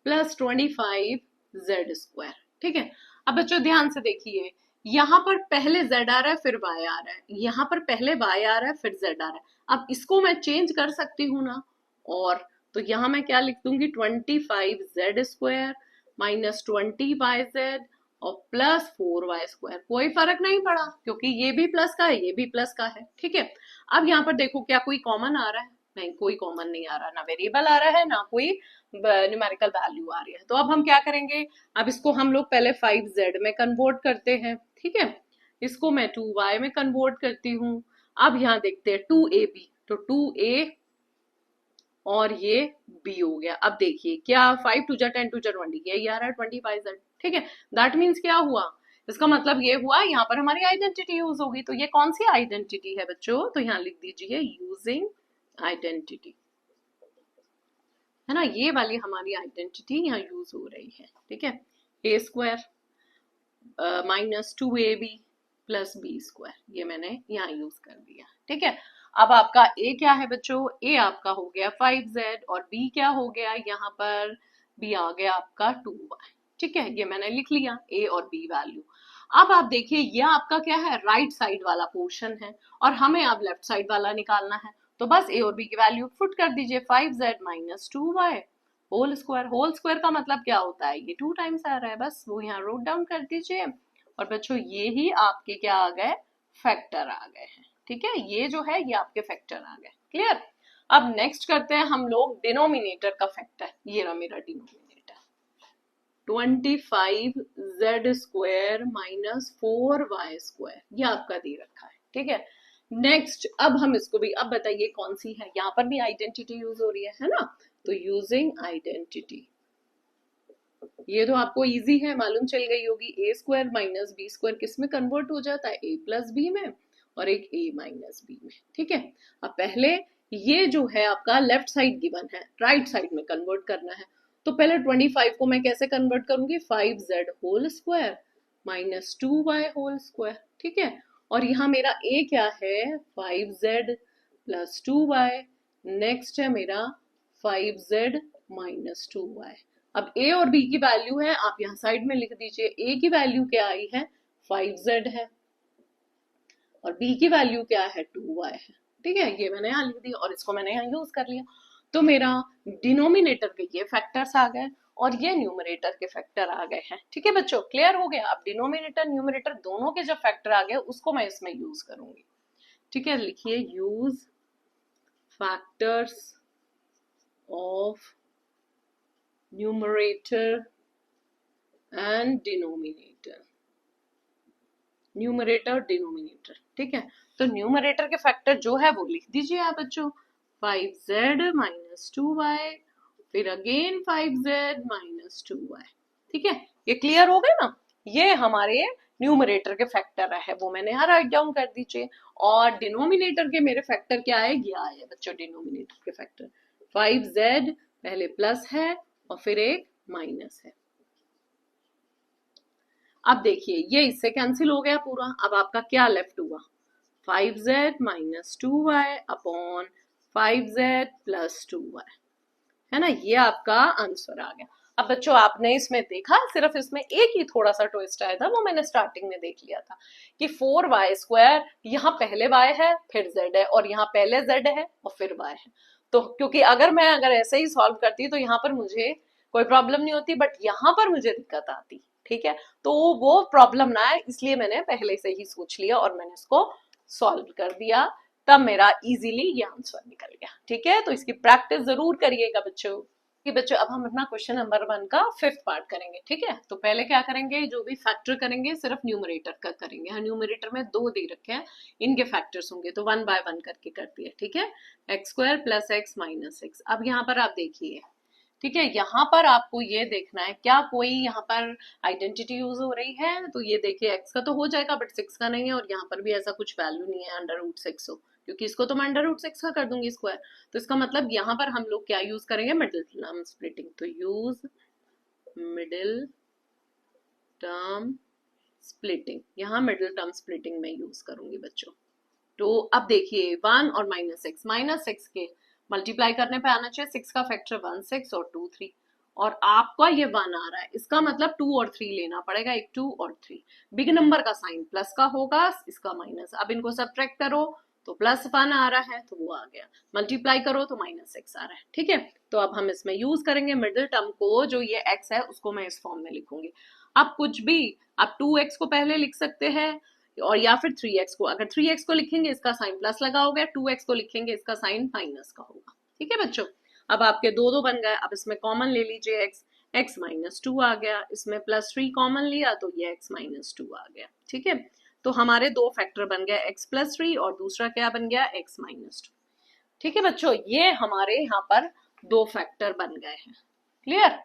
plus 25z square. ठीक है, अब बच्चों ध्यान से देखिए, यहाँ पर पहले z आ रहा है फिर y आ रहा है, यहाँ पर पहले y आ रहा है फिर z आ रहा है। अब इसको मैं चेंज कर सकती हूँ ना, और तो यहाँ मैं क्या लिख दूंगी, 25z स्क्वायर माइनस 20yz और प्लस 4y स्क्वायर, कोई फर्क नहीं पड़ा क्योंकि ये भी प्लस का है, ये भी प्लस का है। ठीक है, अब यहाँ पर देखो क्या कोई कॉमन आ रहा है, नहीं, कोई कॉमन नहीं आ रहा, ना वेरिएबल आ रहा है ना कोई न्यूमेरिकल वैल्यू आ रही है। तो अब हम क्या करेंगे, अब इसको हम लोग पहले 5z में कन्वर्ट करते हैं, ठीक है। इसको मैं 2y में कन्वर्ट करती हूँ। अब यहाँ देखते हैं 2ab, तो 2a और ये b हो गया। अब देखिए क्या 5 2 10 2 20, यही आ रहा है 25z, ठीक है। दैट मीन्स क्या हुआ, इसका मतलब ये हुआ यहाँ पर हमारी आइडेंटिटी यूज होगी। तो ये कौन सी आइडेंटिटी है बच्चों, तो यहाँ लिख दीजिए यूजिंग आइडेंटिटी, है ना, ये वाली हमारी आइडेंटिटी यहाँ यूज हो रही है, ठीक है। A square -2ab plus B square, ये मैंने यहाँ यूज कर दिया, ठीक है। अब आपका ए क्या है बच्चों, ए आपका हो गया 5z और बी क्या हो गया, यहाँ पर बी आ गया आपका 2y, ठीक है। ये मैंने लिख लिया ए और बी वैल्यू। अब आप देखिए ये आपका क्या है, राइट साइड वाला पोर्शन है और हमें अब लेफ्ट साइड वाला निकालना है। तो बस ए और बी की वैल्यू पुट कर दीजिए, 5z minus 2y whole square. Whole square का मतलब क्या होता है, ये 2 टाइम्स आ रहा है, बस वो यहाँ रोट डाउन कर दीजिए। और बच्चों ये ही आपके क्या आ गए, फैक्टर आ गए हैं, ठीक है। ये जो है ये आपके फैक्टर आ गए, क्लियर। अब नेक्स्ट करते हैं हम लोग डिनोमिनेटर का फैक्टर। ये रहा मेरा denominator, 25z square minus 4y square, ये आपका दे रखा है, ठीक है। नेक्स्ट अब हम इसको भी, अब बताइए कौन सी है, यहाँ पर भी आइडेंटिटी यूज हो रही है ना। तो यूजिंग आइडेंटिटी, ये तो आपको इजी है, मालूम चल गई होगी। ए स्क्वायर माइनस बी स्क्वायर किस में कन्वर्ट हो जाता है, ए प्लस बी में और एक ए माइनस बी में, ठीक है। अब पहले ये जो है आपका लेफ्ट साइड गिवन है, राइट साइड में कन्वर्ट करना है। तो पहले 25 को मैं कैसे कन्वर्ट करूंगी, 5z whole square minus 2y whole square, ठीक है। और यहाँ मेरा a क्या है, 5z प्लस 2y, नेक्स्ट है मेरा 5z माइनस 2y। अब a और b की वैल्यू है, आप यहाँ साइड में लिख दीजिए। a की वैल्यू क्या आई है, 5z है और b की वैल्यू क्या है, 2y है, ठीक है। ये मैंने यहाँ लिख दिया और इसको मैंने यहाँ यूज कर लिया। तो मेरा डिनोमिनेटर के ये फैक्टर्स आ गए और ये न्यूमरेटर के फैक्टर आ गए हैं, ठीक है बच्चों, क्लियर हो गया। अब डिनोमिनेटर न्यूमरेटर दोनों के जो फैक्टर आ गए उसको मैं इसमें यूज करूंगी, ठीक है। लिखिए use factors of numerator and denominator, numerator denominator, ठीक है। तो न्यूमरेटर के फैक्टर जो है वो लिख दीजिए आप बच्चों, 5z माइनस 2y, फिर अगेन 5z माइनस 2y, ठीक है। ये क्लियर हो गया ना, ये हमारे न्यूमरेटर के फैक्टर है, वो मैंने यहाँ राइट डाउन कर दीजिए। और डिनोमिनेटर के मेरे फैक्टर क्या है, ये आए बच्चों डिनोमिनेटर के फैक्टर, 5z पहले प्लस है और फिर एक माइनस है। अब देखिए ये इससे कैंसिल हो गया पूरा, अब आपका क्या लेफ्ट हुआ, 5z minus 2y upon 5z plus 2y, है ना, ये आपका आंसर आ गया। अब बच्चों आपने इसमें देखा, सिर्फ इसमें एक ही थोड़ा सा ट्विस्ट आया था, वो मैंने स्टार्टिंग में देख लिया था कि 4y स्क्वायर, यहाँ पहले y है फिर z है और यहाँ पहले z है और फिर y है। तो क्योंकि अगर ऐसे ही सॉल्व करती तो यहाँ पर मुझे कोई प्रॉब्लम नहीं होती, बट यहाँ पर मुझे दिक्कत आती, ठीक है। तो वो प्रॉब्लम ना है, इसलिए मैंने पहले से ही सोच लिया और मैंने इसको सॉल्व कर दिया, तब मेरा इजीली ये आंसर निकल गया, ठीक है। तो इसकी प्रैक्टिस जरूर करिएगा बच्चों। कि बच्चों अब हम अपना क्वेश्चन नंबर 1 का 5th पार्ट करेंगे, ठीक है। तो पहले क्या करेंगे, जो भी फैक्टर करेंगे सिर्फ न्यूमरेटर का करेंगे। हाँ, न्यूमरेटर में 2 दे रखे हैं, इनके फैक्टर्स होंगे, तो 1 बाय 1 करके करती है, ठीक है। X square plus x minus x. अब यहाँ पर आप देखिए, ठीक है, यहाँ पर आपको ये देखना है क्या कोई यहाँ पर आइडेंटिटी यूज हो रही है। तो ये देखिए x का तो हो जाएगा बट 6 का नहीं है, और यहाँ पर भी ऐसा कुछ वैल्यू नहीं है अंडर रूट 6 हो, क्योंकि इसको तो मैं अंडर रूट 6 का कर दूंगी स्क्वायर। तो इसका मतलब यहाँ पर हम लोग क्या यूज करेंगे, मिडिल टर्म स्प्लिटिंग। तो यूज मिडिल टर्म स्प्लिटिंग, यहाँ मिडिल टर्म स्प्लिटिंग में यूज करूंगी बच्चों। तो अब देखिए 1 और माइनस एक्स के मल्टीप्लाई करने पे आना चाहिए 6 का फैक्टर 1 6 और 2 3, और आपका ये 1 आ रहा है, इसका मतलब 2 और 3 लेना पड़ेगा, एक 2 और 3। बिग नंबर का साइन प्लस का होगा, इसका माइनस। अब इनको सब्ट्रैक्ट करो तो प्लस 1 आ रहा है तो वो आ गया, मल्टीप्लाई करो तो माइनस 6 आ रहा है, ठीक है। तो अब हम इसमें यूज करेंगे मिडिल टर्म को, जो ये x है उसको मैं इस फॉर्म में लिखूंगी। अब कुछ भी, आप 2x को पहले लिख सकते हैं और या फिर 3x को, अगर 3x को लिखेंगे इसका साइन प्लस लगा होगा, 2x को लिखेंगे इसका साइन माइनस का होगा। ठीक है बच्चों, अब आपके दो दो बन गए। अब इसमें कॉमन ले लीजिए x, x माइनस 2 आ गया, इसमें +3 कॉमन लिया तो ये x माइनस 2 आ गया। ठीक है, तो हमारे दो फैक्टर बन गया x प्लस 3 और दूसरा क्या बन गया x माइनस 2। ठीक है बच्चों, ये हमारे यहाँ पर दो फैक्टर बन गए हैं। क्लियर?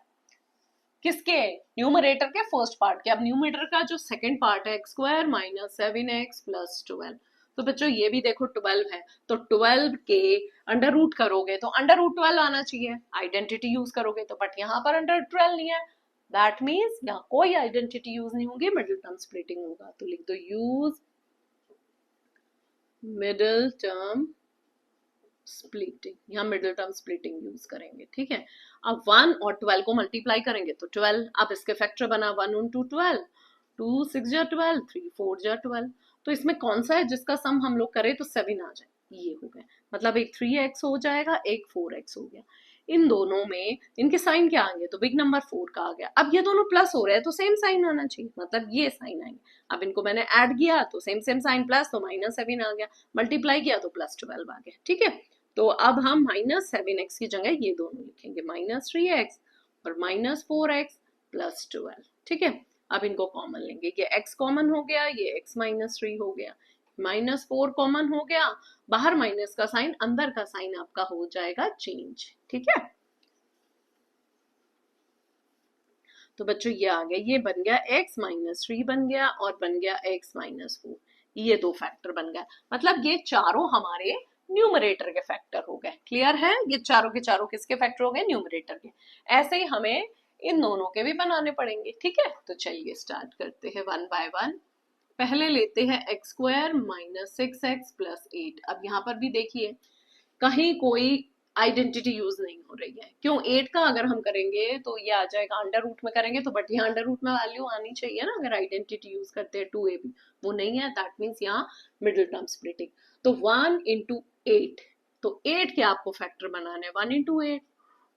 किसके? न्यूमरेटर के फर्स्ट पार्ट के। अब न्यूमरेटर का जो सेकंड पार्ट है x square minus 7x plus 12, तो बच्चों ये भी देखो 12 है, तो 12 के अंडर रूट करोगे तो अंडर रूट 12 आना चाहिए, आइडेंटिटी यूज करोगे तो, बट यहाँ पर अंडर 12 नहीं है, दैट मीन्स यहाँ कोई आइडेंटिटी यूज नहीं होगी, मिडिल टर्म स्प्लिटिंग होगा। तो लिख दो यूज मिडिल टर्म स्प्लिटिंग, यहाँ मिडिल टर्म स्प्लिटिंग यूज करेंगे। ठीक है, अब 1 और 12 को मल्टीप्लाई करेंगे तो 12, अब इसके फैक्टर बना 1 into 12, 2 6 जा 12, 3 4 जा 12, तो इसमें कौन सा है जिसका सम हम लोग करें तो 7 आ जाए, ये हो गया, मतलब एक 3x हो जाएगा, एक 4x हो गया। इन दोनों में इनके साइन क्या आएंगे, तो बिग नंबर 4 का आ गया। अब ये दोनों प्लस हो रहे हैं तो सेम साइन आना चाहिए, मतलब ये साइन आएंगे। अब इनको मैंने ऐड किया तो सेम सेम साइन प्लस, तो -7 आ गया, मल्टीप्लाई किया तो +12 आ गया। ठीक है, तो अब हम -7x की जगह ये दोनों लिखेंगे, -3x और -4x प्लस 12। ठीक है, अब इनको कॉमन लेंगे, ये x कॉमन हो गया, ये x -3 हो गया, -4 कॉमन हो गया, बाहर माइनस का साइन, अंदर का साइन आपका हो जाएगा चेंज। ठीक है, तो बच्चों ये आ गया, ये बन गया x -3 बन गया और बन गया x -4, ये दो फैक्टर बन गया, मतलब ये चारों हमारे न्यूमरेटर के फैक्टर हो गए। क्लियर है? ये चारों के चारों किसके फैक्टर हो गए? न्यूमरेटर के। ऐसे ही हमें इन दोनों के भी बनाने पड़ेंगे। ठीक है, तो चलिए स्टार्ट करते हैं 1 by 1। पहले लेते हैं x स्क्वायर -6x प्लस 8। अब यहाँ पर भी देखिए कहीं कोई आइडेंटिटी यूज नहीं हो रही है, क्यों? 8 का अगर हम करेंगे तो ये आ जाएगा अंडर रूट में करेंगे तो, बट यहाँ अंडर रूट में वैल्यू आनी चाहिए ना अगर आइडेंटिटी यूज करते हैं 2ab, वो नहीं है, दैट मीन्स यहाँ मिडिल टर्म स्प्लिटिंग। तो 1 into 8, तो 8 के आपको फैक्टर बनाने, 1 into 8,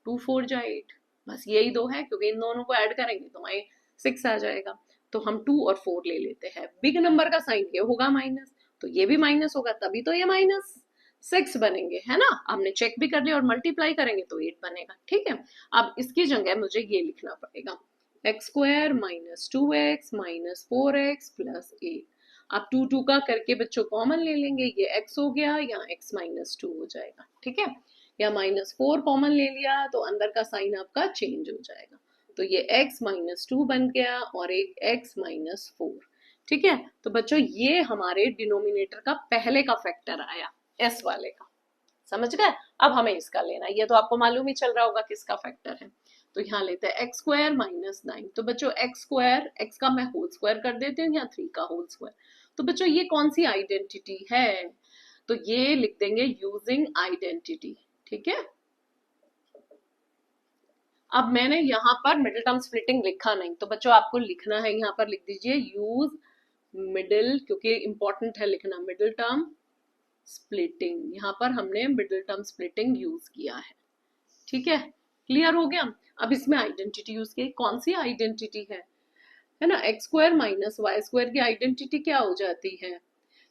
2 4 जा 8, बस यही दो है, क्योंकि इन दोनों को ऐड करेंगे तो हमारे 6 आ जाएगा। तो हम 2 और 4 ले लेते हैं, बिग नंबर का साइन ये होगा माइनस, तो ये भी माइनस होगा, तभी तो ये -6 बनेंगे, है ना? हमने चेक भी कर लिया, और मल्टीप्लाई करेंगे तो 8 बनेगा। ठीक है, अब इसकी जगह मुझे ये लिखना पड़ेगा, x square -2x -4x plus 8। अब 2 2 का करके बच्चों कॉमन ले लेंगे, ये x हो गया, यहाँ x -2 हो जाएगा। ठीक है, या -4 कॉमन ले लिया तो अंदर का साइन आपका चेंज हो जाएगा, तो ये x -2 बन गया और एक x -4। ठीक है, तो बच्चों ये हमारे डिनोमिनेटर का पहले का फैक्टर आया, s वाले का। समझ गए? अब हमें इसका लेना है, ये तो आपको मालूम ही चल रहा होगा किसका फैक्टर है। तो यहाँ लेते हैं x स्क्वायर -9। तो बच्चों x स्क्वायर, x का मैं होल स्क्वायर कर देती हूँ, यहाँ 3 का होल स्क्वायर। तो बच्चों ये कौन सी आइडेंटिटी है? तो ये लिख देंगे यूजिंग आइडेंटिटी। ठीक है, अब मैंने यहाँ पर मिडिल टर्म स्प्लिटिंग लिखा नहीं, तो बच्चों आपको लिखना है, यहाँ पर लिख दीजिए यूज मिडिल, क्योंकि इंपॉर्टेंट है लिखना, मिडिल टर्म स्प्लिटिंग। यहाँ पर हमने मिडिल टर्म स्प्लिटिंग यूज किया है। ठीक है, क्लियर हो गया? अब इसमें आइडेंटिटी यूज की, कौन सी आइडेंटिटी है ना? x स्क्वायर -y स्क्वायर की आइडेंटिटी क्या हो जाती है?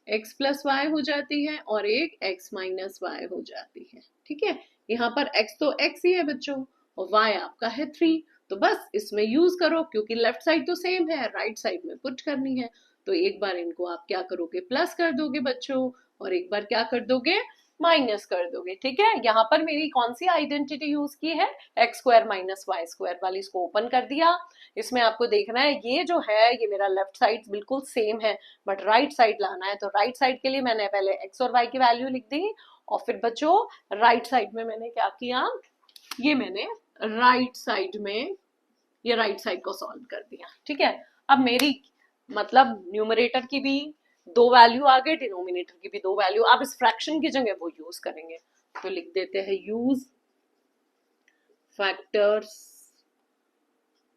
x प्लस वाई हो जाती है और एक x माइनस वाई हो जाती है। ठीक है, यहाँ पर x तो x ही है बच्चों और y आपका है 3, तो बस इसमें यूज करो, क्योंकि लेफ्ट साइड तो सेम है, राइट साइड में पुट करनी है। तो एक बार इनको आप क्या करोगे, प्लस कर दोगे बच्चों, और एक बार क्या कर दोगे, माइनस कर दोगे। ठीक है, यहाँ पर मेरी कौन सी आइडेंटिटी यूज की है? x स्क्वायर -y स्क्वायर वाली। इसको ओपन कर दिया, इसमें आपको देखना है ये जो है ये मेरा लेफ्ट साइड बिल्कुल सेम है, बट राइट साइड लाना है। तो राइट साइड के लिए मैंने पहले x और y की वैल्यू लिख दी, और फिर बच्चों राइट साइड में मैंने क्या किया, ये मैंने राइट साइड में ये राइट साइड को सॉल्व कर दिया। ठीक है, अब मेरी मतलब न्यूमरेटर की भी दो वैल्यू आ गए, डिनोमिनेटर की भी दो वैल्यू। अब इस फ्रैक्शन की जगह वो यूज करेंगे, तो लिख देते हैं use factors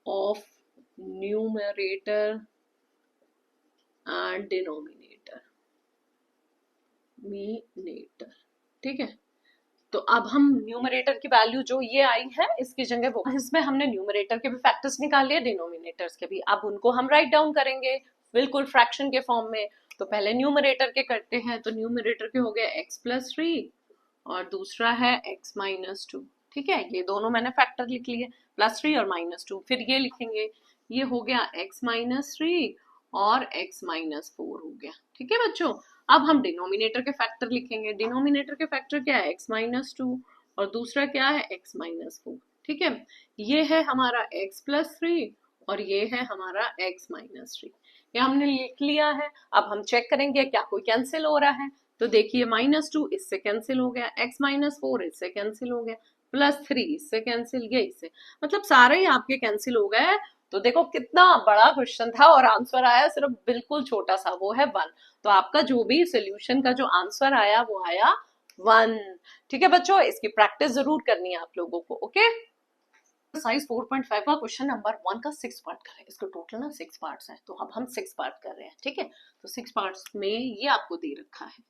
of numerator and denominator. ठीक है, तो अब हम न्यूमरेटर की वैल्यू जो ये आई है इसकी जगह वो, इसमें हमने न्यूमरेटर के भी फैक्टर्स निकाल लिए, डिनोमिनेटर्स के भी। अब उनको हम राइट डाउन करेंगे बिल्कुल फ्रैक्शन के फॉर्म में। तो पहले न्यूमरेटर के करते हैं, तो न्यूमरेटर के हो गया x+3 और दूसरा है x-2। ठीक है, ये दोनों मैंने फैक्टर लिख लिए, +3 और -2। फिर ये लिखेंगे, ये हो गया x-3 और x-4 हो गया। ठीक है बच्चों, अब हम डिनोमिनेटर के फैक्टर लिखेंगे। डिनोमिनेटर के फैक्टर क्या है, x-2 और दूसरा क्या है, x-4। ठीक है, ये है हमारा x+3 और ये है हमारा x-3। ये हमने लिख लिया है। अब हम चेक करेंगे क्या कोई कैंसिल हो रहा है। तो देखिए -2 इससे कैंसिल हो गया, x-4 इससे कैंसिल हो गया, +3 इससे कैंसिल, ये इससे, मतलब सारे ही आपके कैंसिल हो गए। तो देखो कितना बड़ा क्वेश्चन था और आंसर आया सिर्फ बिल्कुल छोटा सा, वो है 1। तो आपका जो भी सोल्यूशन का जो आंसर आया वो आया 1। ठीक है बच्चों, इसकी प्रैक्टिस जरूर करनी है आप लोगों को। ओके, एक्सरसाइज 4.5 का क्वेश्चन नंबर 1 का 6 पार्ट का है। इसको टोटल ना 6 पार्ट्स है, तो अब हम 6 पार्ट कर रहे हैं। ठीक है, तो 6 पार्ट्स में ये आपको दे रखा है।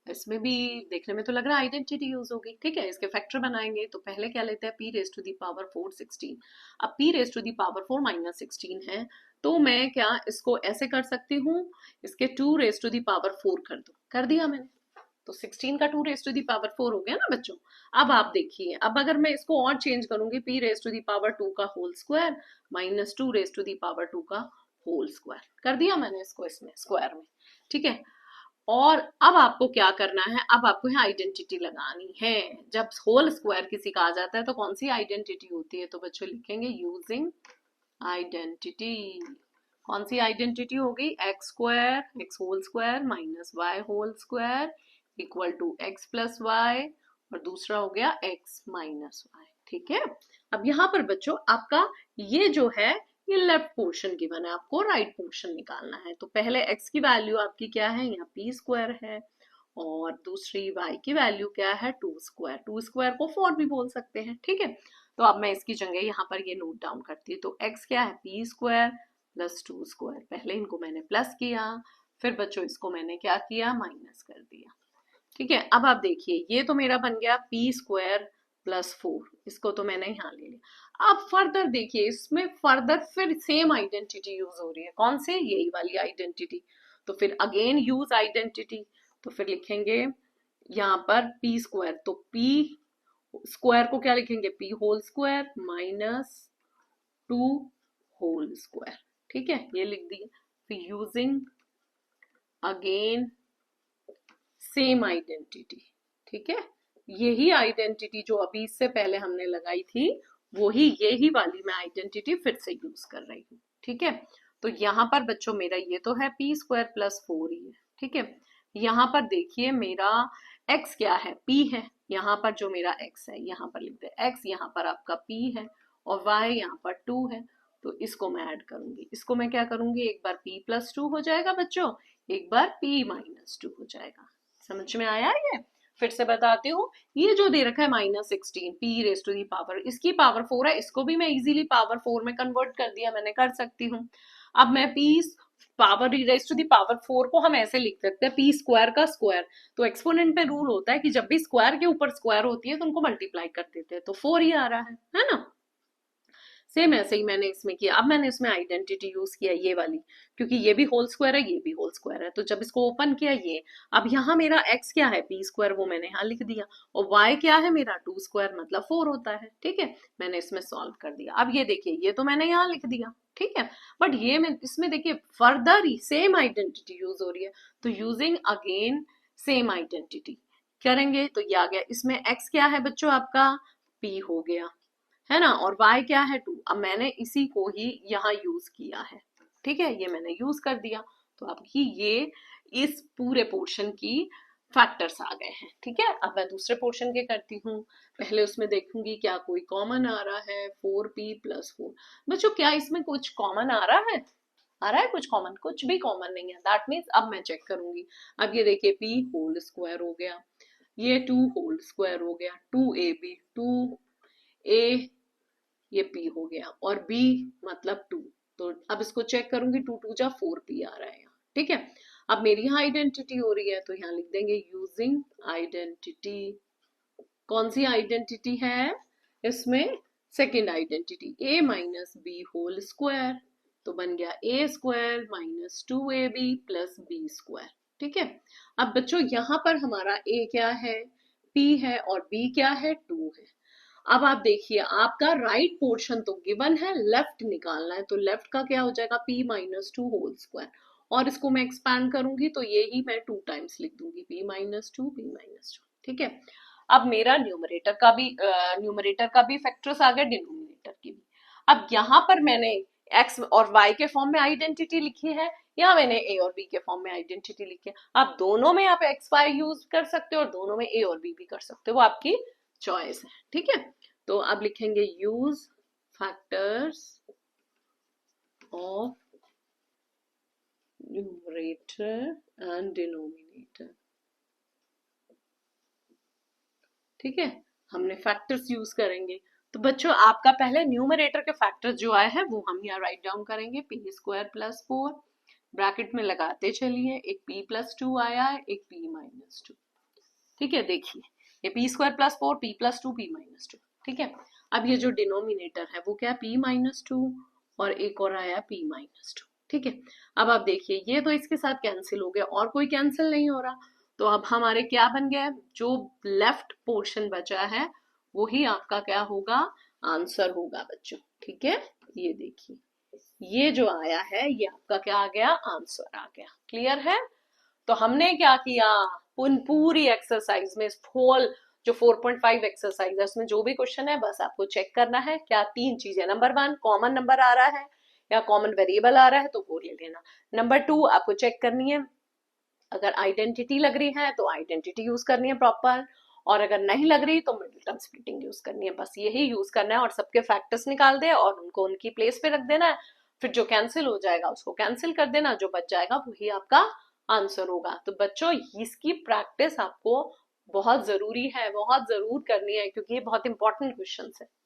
इसमें भी देखने में तो लग रहा है आइडेंटिटी यूज होगी। ठीक है, इसके फैक्टर बनाएंगे। तो पहले क्या लेते हैं, p⁴ 16। अब p⁴ -16 है, तो मैं क्या इसको ऐसे कर सकती हूँ, इसके 2⁴ कर दो, कर दिया मैंने। तो 16 का 2⁴ हो गया ना बच्चों। अब आप देखिए, अब अगर मैं इसको और चेंज करूंगी, p⁴ का होल स्क्वायर -2⁴ का होल स्क्वायर, कर दिया मैंने इसको इसमें स्क्वायर में। ठीक है, और अब आपको क्या करना है, अब आपको यहाँ आइडेंटिटी लगानी है। जब होल स्क्वायर किसी का आ जाता है तो कौन सी आइडेंटिटी होती है, तो बच्चों लिखेंगे यूजिंग आइडेंटिटी। कौन सी आइडेंटिटी होगी, x² x whole square -y whole square equal to x+y और दूसरा हो गया x-y। ठीक है, अब यहाँ पर बच्चों आपका ये जो है ये लेफ्ट पोर्शन गिवन है, आपको राइट पोर्शन निकालना है। तो पहले x की वैल्यू आपकी क्या है, यहाँ p² है और दूसरी y की वैल्यू क्या है, 2²। 2² को 4 भी बोल सकते हैं। ठीक है, तो अब मैं इसकी जगह यहाँ पर ये नोट डाउन करती हूँ। तो x क्या है, p² + 2²। पहले इनको मैंने प्लस किया, फिर बच्चों इसको मैंने क्या किया, माइनस कर दिया। ठीक है, अब आप देखिए ये तो मेरा बन गया p² + 4, इसको तो मैंने यहाँ ले लिया। अब फर्दर देखिए, इसमें फर्दर फिर सेम आइडेंटिटी यूज हो रही है, कौन से, यही वाली आइडेंटिटी। तो फिर अगेन यूज आइडेंटिटी, तो फिर लिखेंगे यहाँ पर p², तो p² को क्या लिखेंगे, p whole square -2 whole square. ठीक है, ये लिख दिया। फिर यूजिंग अगेन सेम आइडेंटिटी। ठीक है, यही आइडेंटिटी जो अभी इससे पहले हमने लगाई थी, वही यही वाली मैं आइडेंटिटी फिर से यूज कर रही हूँ। ठीक है, तो यहाँ पर बच्चों मेरा ये तो है p² + 4 ही है। ठीक है, यहाँ पर देखिए मेरा x क्या है, p है। यहाँ पर जो मेरा x है, यहाँ पर लिख दे x, यहाँ पर आपका p है और y यहाँ पर 2 है। तो इसको मैं ऐड करूंगी, इसको मैं क्या करूंगी, एक बार p + 2 हो जाएगा बच्चों, एक बार p - 2 हो जाएगा। समझ में आया ये? फिर से बताती हूँ, ये जो दे रखा है -16 p⁴, इसकी पावर 4 है, इसको भी मैं इजीली पावर 4 में कन्वर्ट कर दिया, मैंने कर सकती हूँ। अब मैं p⁴ को हम ऐसे लिख सकते हैं, p² का स्क्वायर। तो एक्सपोनेंट में रूल होता है कि जब भी स्क्वायर के ऊपर स्क्वायर होती है तो उनको मल्टीप्लाई कर देते हैं, तो 4 ही आ रहा है ना। सेम ऐसे ही मैंने इसमें किया। अब मैंने इसमें आइडेंटिटी यूज किया ये वाली, क्योंकि ये भी होल स्क्वायर है, ये भी होल स्क्वायर है। तो जब इसको ओपन किया ये, अब यहाँ मेरा x क्या है, p², वो मैंने यहाँ लिख दिया, और y क्या है मेरा, 2² मतलब 4 होता है। ठीक है, मैंने इसमें सॉल्व कर दिया। अब ये देखिए, ये तो मैंने यहाँ लिख दिया। ठीक है, बट ये मैं इसमें देखिए further he same identity use हो रही है, तो यूजिंग अगेन सेम आइडेंटिटी करेंगे। तो ये आ गया, इसमें x क्या है बच्चों आपका, p हो गया, है ना, और y क्या है, 2। अब मैंने इसी को ही यहाँ यूज किया है। ठीक है, ये मैंने यूज कर दिया। तो अब ये इस पूरे पोर्शन की फैक्टर्स आ गए हैं। ठीक है, अब मैं दूसरे पोर्शन के करती हूँ। पहले उसमें देखूंगी क्या कोई कॉमन आ रहा है, 4p + 4। बच्चों क्या इसमें कुछ कॉमन आ रहा है, आ रहा है कुछ कॉमन, कुछ भी कॉमन नहीं है। दैट मीन्स अब मैं चेक करूंगी। अब ये देखिए p होल स्क्वायर हो गया, ये 2 होल स्क्वायर हो गया, 2ab 2a, ये p हो गया, और b मतलब 2। तो अब इसको चेक करूंगी, 2 2 जा 4p आ रहा है यहाँ। ठीक है, अब मेरी यहाँ आइडेंटिटी हो रही है, तो यहाँ लिख देंगे यूजिंग आइडेंटिटी। कौन सी आइडेंटिटी है इसमें, second identity, a - b whole square तो बन गया A square minus 2ab plus B square. ठीक है, अब बच्चों यहां पर हमारा a क्या है, p है, और b क्या है, 2 है। अब आप देखिए आपका राइट पोर्शन तो गिवन है, लेफ्ट निकालना है, तो लेफ्ट का क्या हो जाएगा, p माइनस 2 होल स्क्वायर, और इसको मैं एक्सपैंड करूंगी तो ये ही मैं 2 टाइम्स लिख दूंगी, p माइनस 2 p माइनस 2। ठीक है, अब मेरा न्यूमरेटर का भी फैक्टर्स आ गया, डिनोमिनेटर की भी। अब यहाँ पर मैंने x और y के फॉर्म में आइडेंटिटी लिखी है, या मैंने a और b के फॉर्म में आइडेंटिटी लिखी है। आप दोनों में आप एक्स वाई यूज कर सकते हो और दोनों में a और b भी कर सकते हो, वो आपकी चॉइस है। ठीक है, तो अब लिखेंगे use factors of numerator and denominator. ठीक है, हमने फैक्टर्स यूज करेंगे। तो बच्चों आपका पहले न्यूमरेटर के फैक्टर्स जो आए हैं वो हम यहाँ राइट डाउन करेंगे, पी स्क्वायर प्लस 4 ब्रैकेट में लगाते चलिए, एक p प्लस 2 आया है, एक p माइनस 2। ठीक है, देखिए ये p square plus 4, p plus 2, p minus 2। ठीक है, अब ये जो डिनोमिनेटर है वो क्या, p माइनस 2, और एक और आया p माइनस 2। ठीक है, अब आप देखिए ये तो इसके साथ कैंसिल हो गया और कोई कैंसिल नहीं हो रहा, तो अब हमारे क्या बन गया, जो लेफ्ट पोर्शन बचा है वही आपका क्या होगा, आंसर होगा बच्चों। ठीक है, ये देखिए ये जो आया है ये आपका क्या आ गया, आंसर आ गया। क्लियर है, तो हमने क्या किया, उन पूरी एक्सरसाइज में होल जो 4.5 एक्सरसाइज है उसमें जो भी क्वेश्चन है बस आपको चेक करना है, क्या तीन चीजें, नंबर 1 कॉमन नंबर आ रहा है या कॉमन वेरिएबल आ रहा है तो वो ले लेना। नंबर 2 आपको चेक करनी है, अगर आइडेंटिटी लग रही है तो आइडेंटिटी यूज करनी है प्रॉपर, और अगर नहीं लग रही तो मिडिल टर्म स्प्लिटिंग यूज करनी है, बस यही यूज करना है, और सबके फैक्टर्स निकाल दे और उनको उनकी प्लेस पे रख देना है, फिर जो कैंसिल हो जाएगा उसको कैंसिल कर देना, जो बच जाएगा वही आपका आंसर होगा। तो बच्चों इसकी प्रैक्टिस आपको बहुत जरूरी है, बहुत जरूर करनी है, क्योंकि ये बहुत इंपॉर्टेंट क्वेश्चन है। ठीक